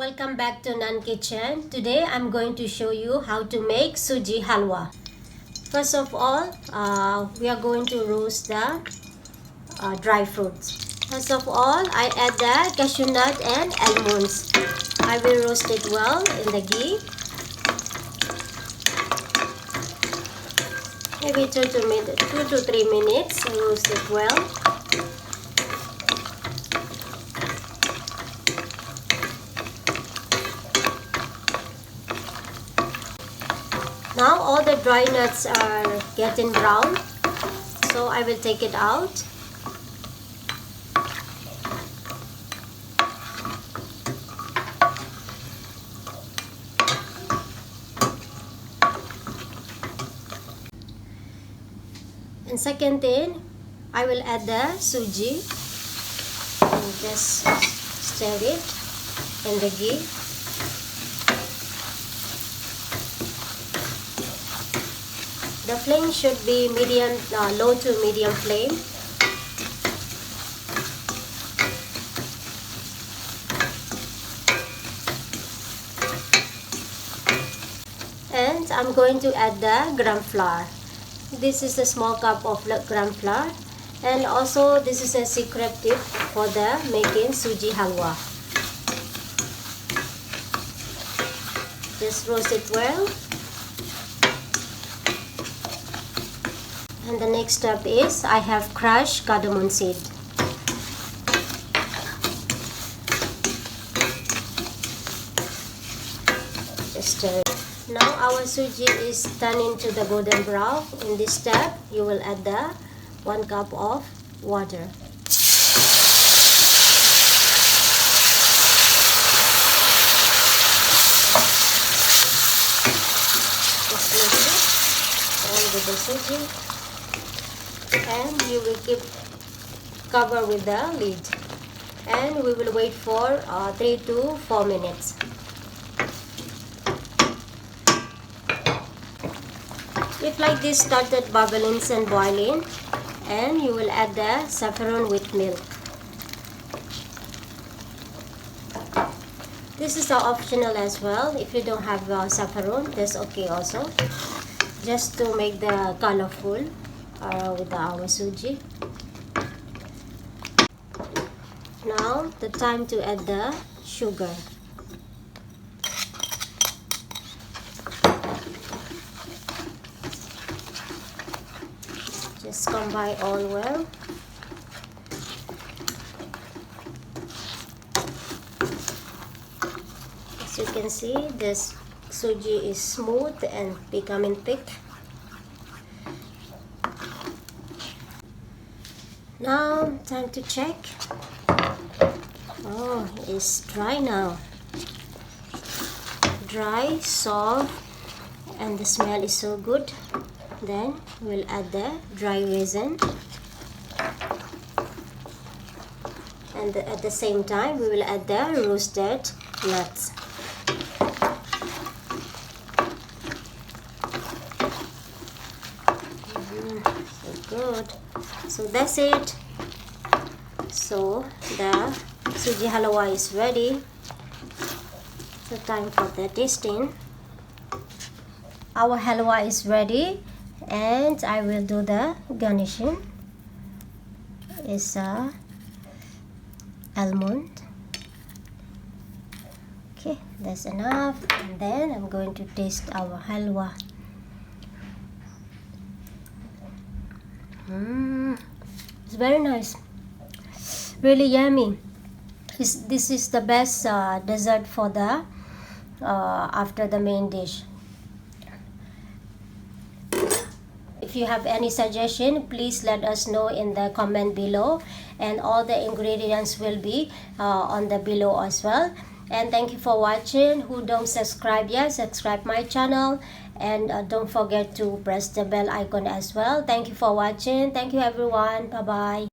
welcome back to Nan Kitchen. Today I'm going to show you how to make Sooji Halwa. First of all, we are going to roast the dry fruits. First of all, I add the cashew nut and almonds. I will roast it well in the ghee. Maybe 2 to 3 minutes. Roast it well. Now all the dry nuts are getting brown, so I will take it out. And second thing, I will add the Suji and just stir it in the ghee. The flame should be medium, low to medium flame. And I'm going to add the gram flour. This is a small cup of gram flour, and also this is a secret tip for the making Sooji Halwa. Just roast it well. And the next step is I have crushed cardamom seed. Just stir it. Now our suji is turning to the golden brown. In this step, you will add the 1 cup of water. Just mix it all with the suji. And you will keep cover with the lid, and we will wait for 3 to 4 minutes. If like this started bubbling and boiling, and you will add the saffron with milk. This is optional as well. If you don't have saffron, that's okay also, just to make the colorful with our suji. Now the time to add the sugar. Just combine all well. As you can see, this suji is smooth and becoming thick. Now, time to check. Oh, it's dry now. Dry, soft, and the smell is so good. Then we'll add the dry raisin. And at the same time, we will add the roasted nuts. So good. So that's it. So the Sooji Halwa is ready. So time for the tasting. Our halwa is ready, and I will do the garnishing. It's almond. Okay, that's enough. And then I'm going to taste our halwa. It's very nice, really yummy. This is the best dessert for the after the main dish. If you have any suggestion, please let us know in the comment below, and all the ingredients will be on the below as well. And thank you for watching. Who don't subscribe yet, subscribe my channel, and don't forget to press the bell icon as well. Thank you for watching. Thank you everyone. Bye bye.